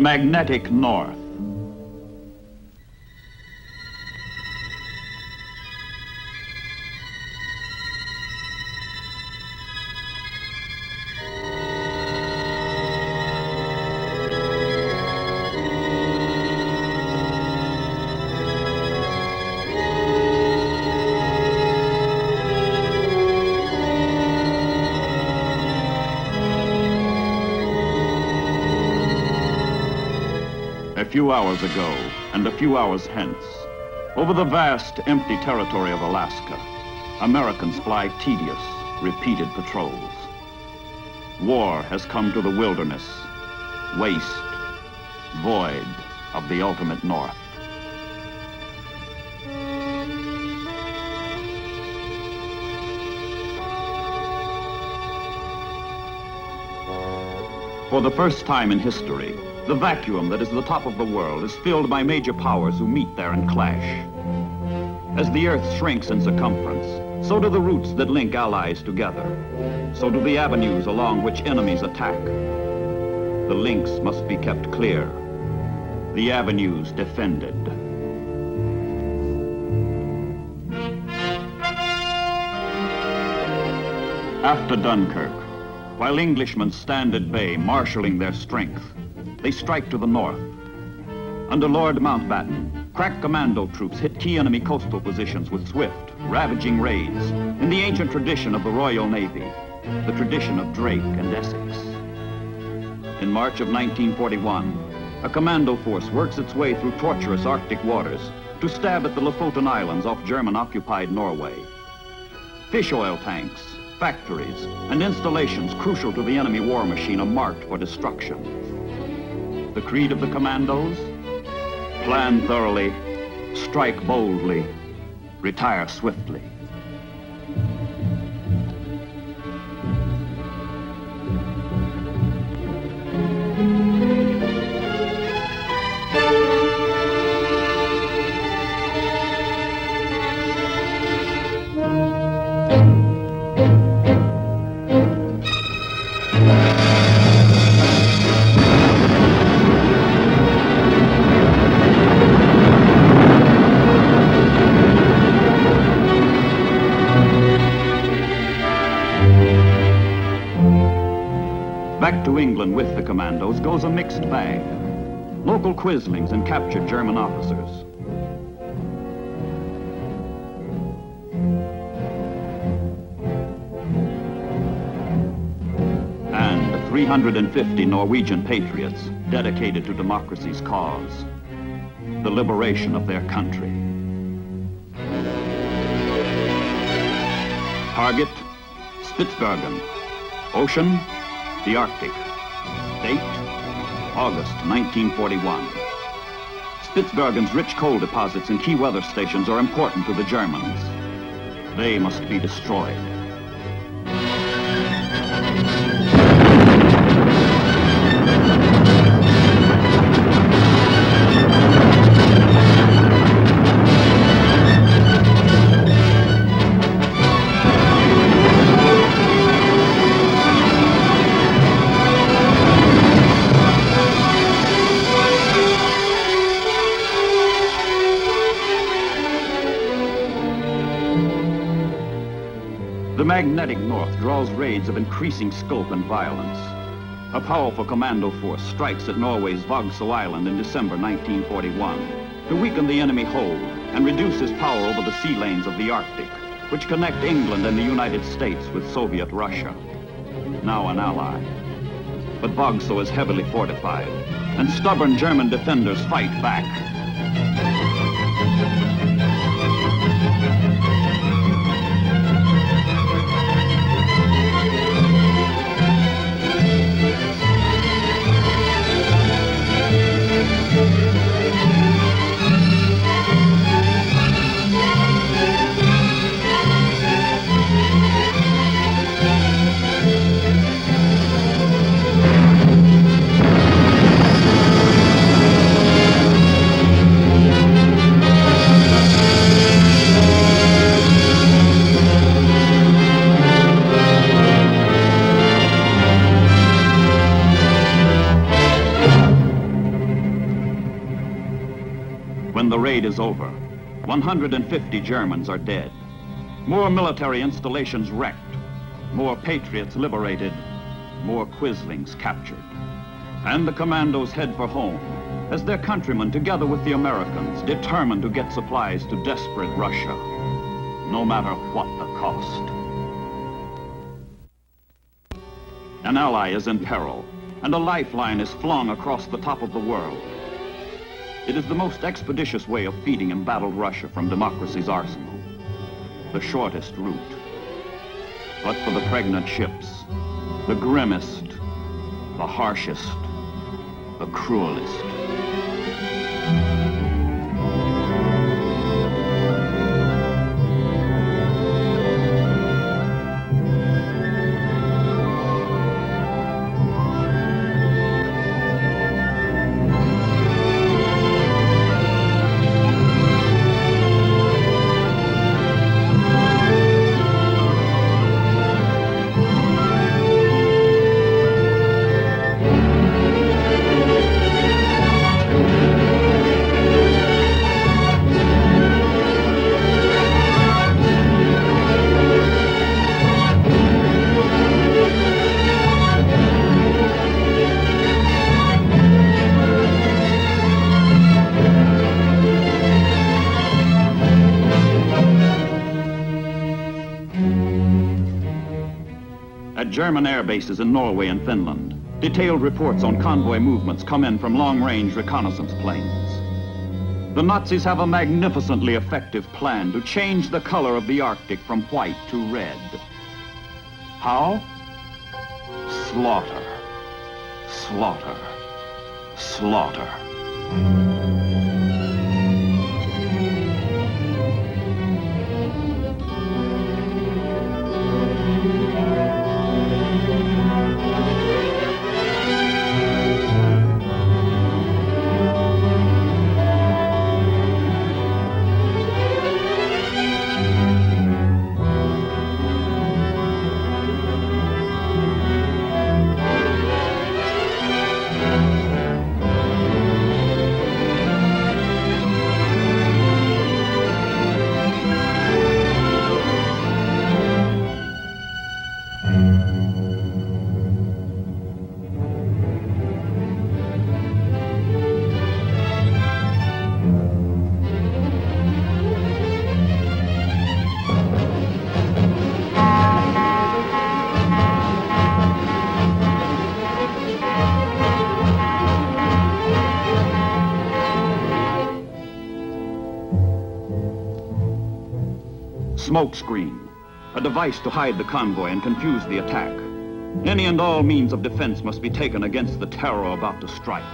magnetic North. A few hours ago, and a few hours hence, over the vast, empty territory of Alaska, Americans fly tedious, repeated patrols. War has come to the wilderness, waste, void of the ultimate North. For the first time in history, the vacuum that is the top of the world is filled by major powers who meet there and clash. As the Earth shrinks in circumference, so do the routes that link allies together. So do the avenues along which enemies attack. The links must be kept clear, the avenues defended. After Dunkirk, while Englishmen stand at bay, marshalling their strength, they strike to the north. Under Lord Mountbatten, crack commando troops hit key enemy coastal positions with swift, ravaging raids in the ancient tradition of the Royal Navy, the tradition of Drake and Essex. In March of 1941, a commando force works its way through tortuous Arctic waters to stab at the Lofoten Islands off German-occupied Norway. Fish oil tanks, factories, and installations crucial to the enemy war machine are marked for destruction. The creed of the commandos? Plan thoroughly, strike boldly, retire swiftly. Back to England with the commandos goes a mixed bag. Local quislings and captured German officers. And 350 Norwegian patriots dedicated to democracy's cause, the liberation of their country. Target, Spitsbergen. Ocean, the Arctic. Date, August 1941. Spitsbergen's rich coal deposits and key weather stations are important to the Germans. They must be destroyed. The magnetic North draws raids of increasing scope and violence. A powerful commando force strikes at Norway's Vogso Island in December 1941 to weaken the enemy hold and reduce his power over the sea lanes of the Arctic, which connect England and the United States with Soviet Russia, now an ally. But Vogso is heavily fortified, and stubborn German defenders fight back. raid is over. 150 Germans are dead. More military installations wrecked. More patriots liberated. More Quislings captured. And the commandos head for home as their countrymen, together with the Americans, determined to get supplies to desperate Russia, no matter what the cost. An ally is in peril, and a lifeline is flung across the top of the world. It is the most expeditious way of feeding embattled Russia from democracy's arsenal, the shortest route. But for the pregnant ships, the grimmest, the harshest, the cruelest. German air bases in Norway and Finland, detailed reports on convoy movements come in from long-range reconnaissance planes. The Nazis have a magnificently effective plan to change the color of the Arctic from white to red. How? Slaughter, slaughter, slaughter. Smokescreen, a device to hide the convoy and confuse the attack. Any and all means of defense must be taken against the terror about to strike.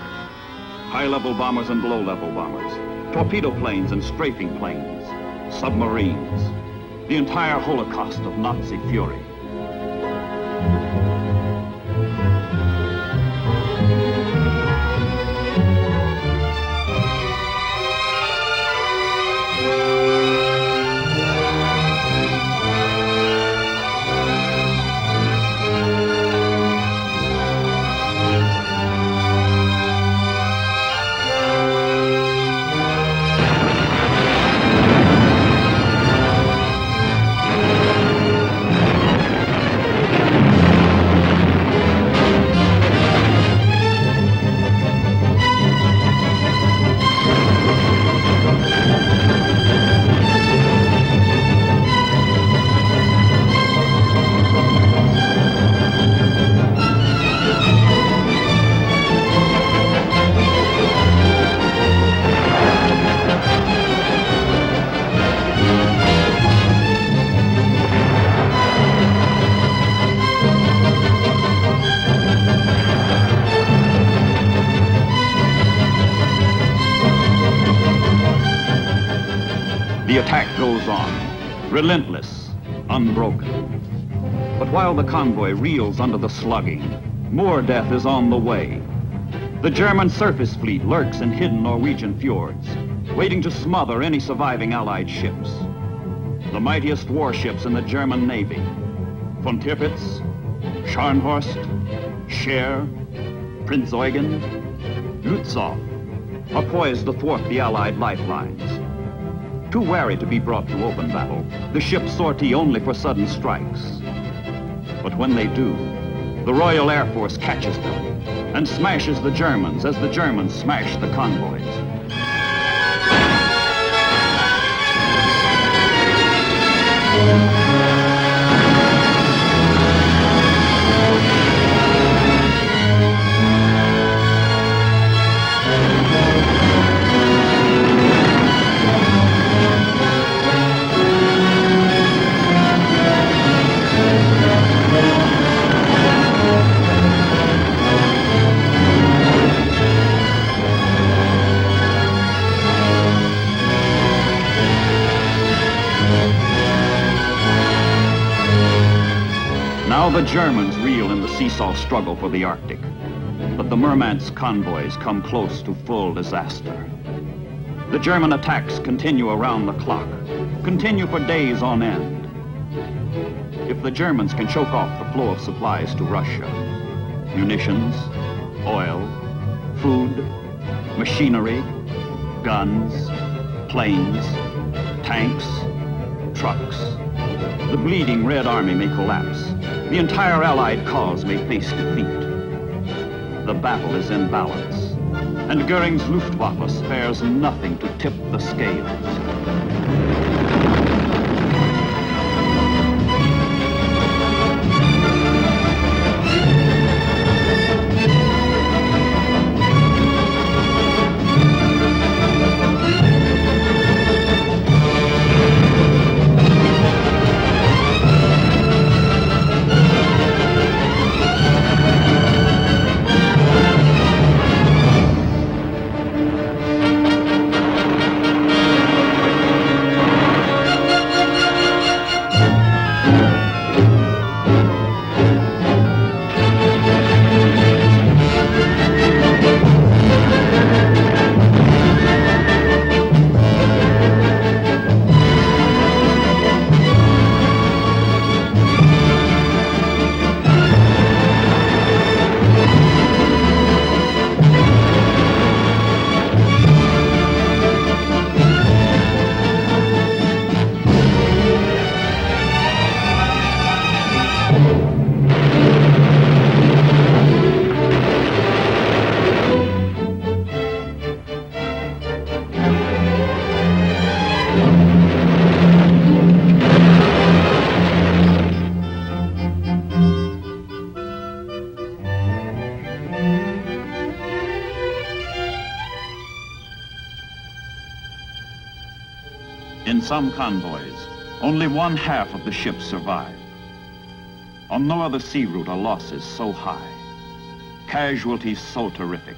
High-level bombers and low-level bombers, torpedo planes and strafing planes, submarines, the entire holocaust of Nazi fury. The attack goes on, relentless, unbroken. But while the convoy reels under the slugging, more death is on the way. The German surface fleet lurks in hidden Norwegian fjords, waiting to smother any surviving Allied ships. The mightiest warships in the German Navy, von Tirpitz, Scharnhorst, Scheer, Prinz Eugen, Lutzow, are poised to thwart the Allied lifelines. Too wary to be brought to open battle, the ships sortie only for sudden strikes. But when they do, the Royal Air Force catches them and smashes the Germans as the Germans smash the convoys. Now the Germans reel in the seesaw struggle for the Arctic, but the Murmansk convoys come close to full disaster. The German attacks continue around the clock, continue for days on end. If the Germans can choke off the flow of supplies to Russia, munitions, oil, food, machinery, guns, planes, tanks, trucks, the bleeding Red Army may collapse. The entire Allied cause may face defeat. The battle is in balance, and Goering's Luftwaffe spares nothing to tip the scales. In some convoys, only one half of the ships survive. On no other sea route are losses so high, casualties so terrific.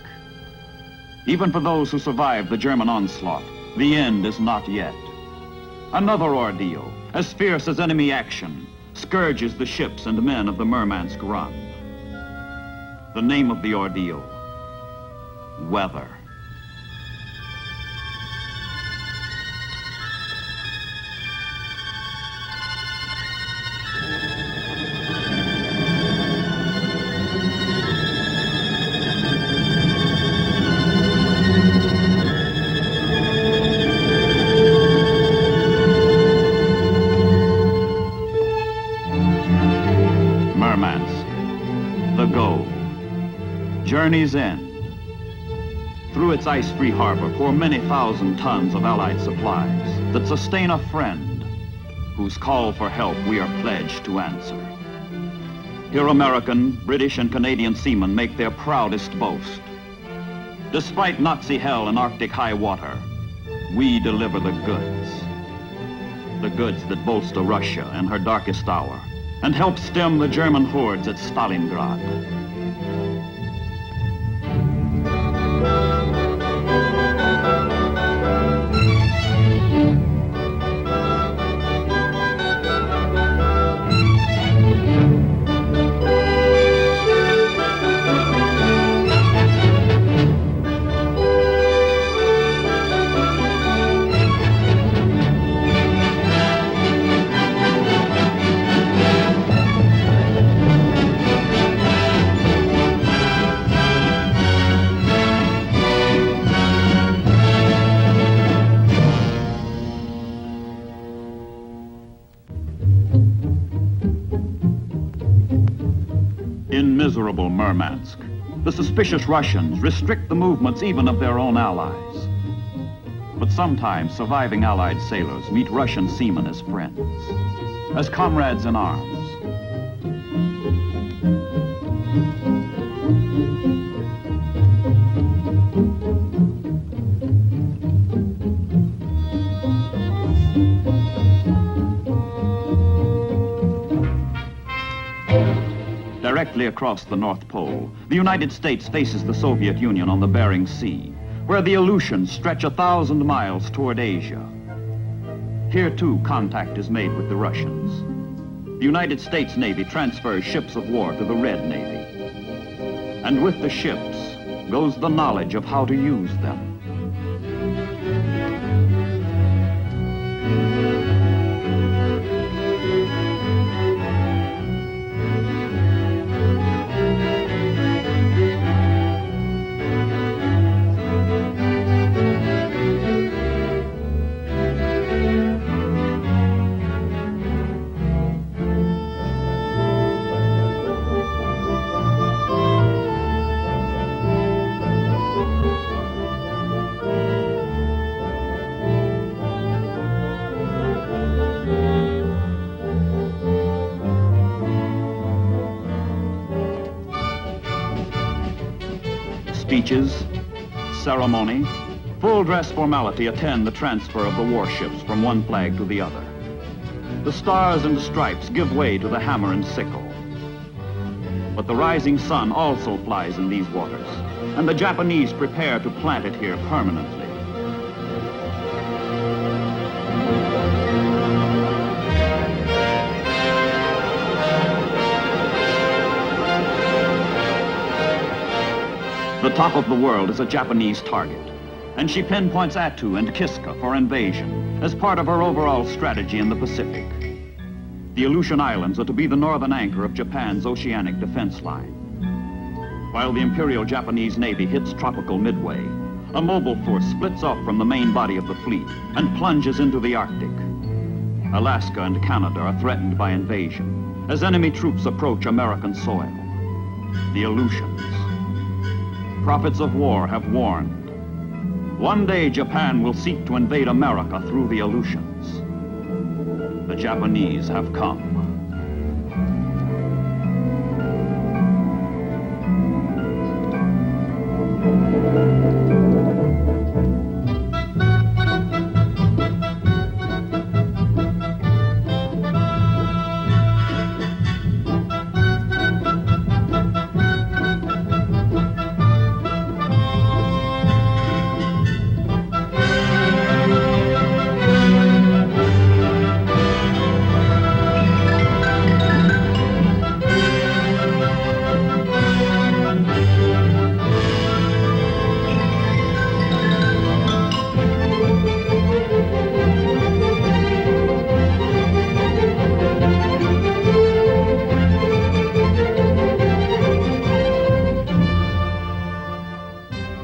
Even for those who survive the German onslaught, the end is not yet. Another ordeal, as fierce as enemy action, scourges the ships and men of the Murmansk run. The name of the ordeal, weather. Murmansk, the goal, journey's end. Through its ice-free harbor pour many thousand tons of Allied supplies that sustain a friend whose call for help we are pledged to answer. Here American, British, and Canadian seamen make their proudest boast. Despite Nazi hell and Arctic high water, we deliver the goods that bolster Russia in her darkest hour and help stem the German hordes at Stalingrad. In miserable Murmansk, the suspicious Russians restrict the movements even of their own allies. But sometimes surviving Allied sailors meet Russian seamen as friends, as comrades in arms. Directly across the North Pole, the United States faces the Soviet Union on the Bering Sea, where the Aleutians stretch 1,000 miles toward Asia. Here, too, contact is made with the Russians. The United States Navy transfers ships of war to the Red Navy. And with the ships goes the knowledge of how to use them. Speeches, ceremony, full-dress formality attend the transfer of the warships from one flag to the other. The stars and stripes give way to the hammer and sickle. But the rising sun also flies in these waters, and the Japanese prepare to plant it here permanently. The top of the world is a Japanese target, and she pinpoints Attu and Kiska for invasion as part of her overall strategy in the Pacific. The Aleutian Islands are to be the northern anchor of Japan's oceanic defense line. While the Imperial Japanese Navy hits tropical Midway, a mobile force splits off from the main body of the fleet and plunges into the Arctic. Alaska and Canada are threatened by invasion as enemy troops approach American soil. The Aleutians. Prophets of war have warned. One day Japan will seek to invade America through the Aleutians. The Japanese have come.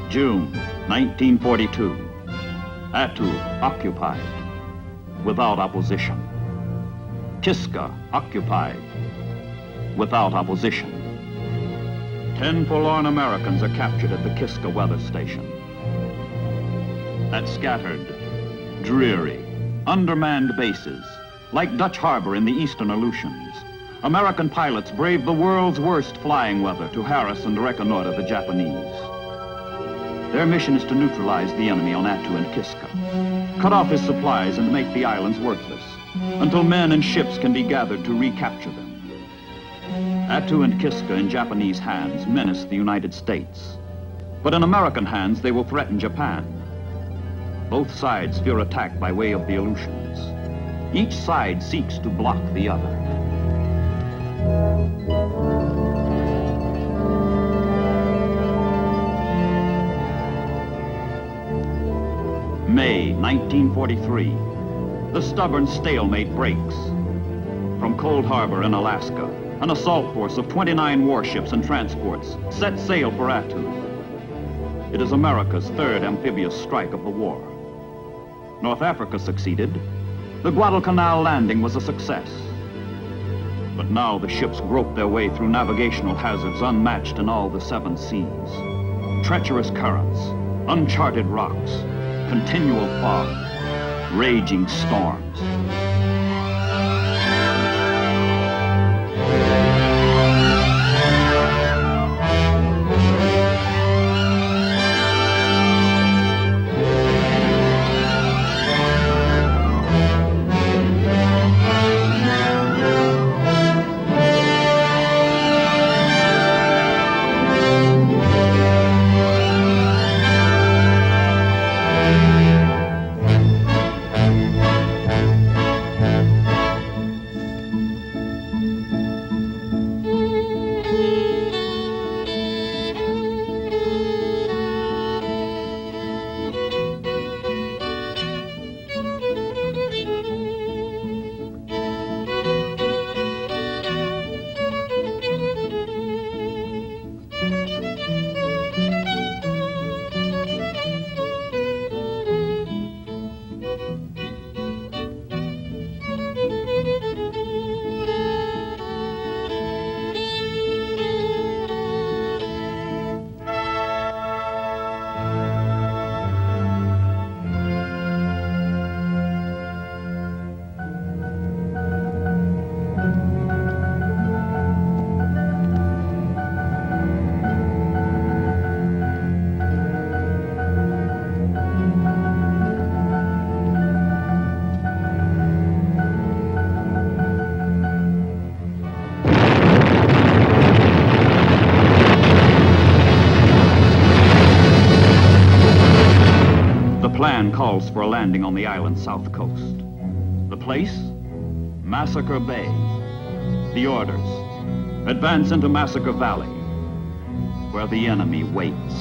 June 1942. Attu occupied, without opposition. Kiska occupied, without opposition. 10 forlorn Americans are captured at the Kiska weather station. At scattered, dreary, undermanned bases, like Dutch Harbor in the eastern Aleutians, American pilots brave the world's worst flying weather to harass and reconnoiter the Japanese. Their mission is to neutralize the enemy on Attu and Kiska, cut off his supplies and make the islands worthless, until men and ships can be gathered to recapture them. Attu and Kiska in Japanese hands menace the United States, but in American hands they will threaten Japan. Both sides fear attack by way of the Aleutians. Each side seeks to block the other. May 1943, the stubborn stalemate breaks. From Cold Harbor in Alaska, an assault force of 29 warships and transports set sail for Attu. It is America's third amphibious strike of the war. North Africa succeeded. The Guadalcanal landing was a success. But now the ships grope their way through navigational hazards unmatched in all the seven seas. Treacherous currents, uncharted rocks, continual fog, raging storms. The plan calls for a landing on the island's south coast. The place? Massacre Bay. The orders: advance into Massacre Valley, where the enemy waits.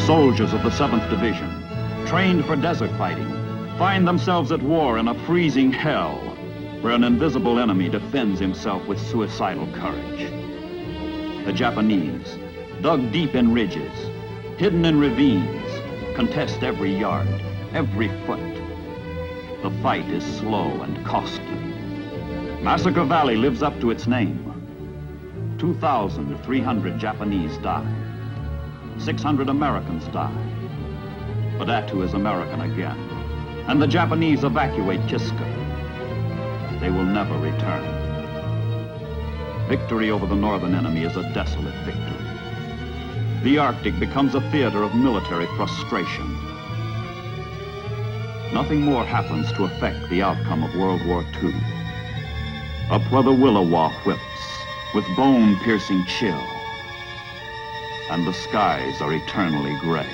Soldiers of the 7th Division, trained for desert fighting, find themselves at war in a freezing hell where an invisible enemy defends himself with suicidal courage. The Japanese, dug deep in ridges, hidden in ravines, contest every yard, every foot. The fight is slow and costly. Massacre Valley lives up to its name. 2,300 Japanese die. 600 Americans die. But Attu is American again, and the Japanese evacuate Kiska. They will never return. Victory over the northern enemy is a desolate victory. The Arctic becomes a theater of military frustration. Nothing more happens to affect the outcome of World War II. Up where the willow whips with bone-piercing chill, and the skies are eternally gray.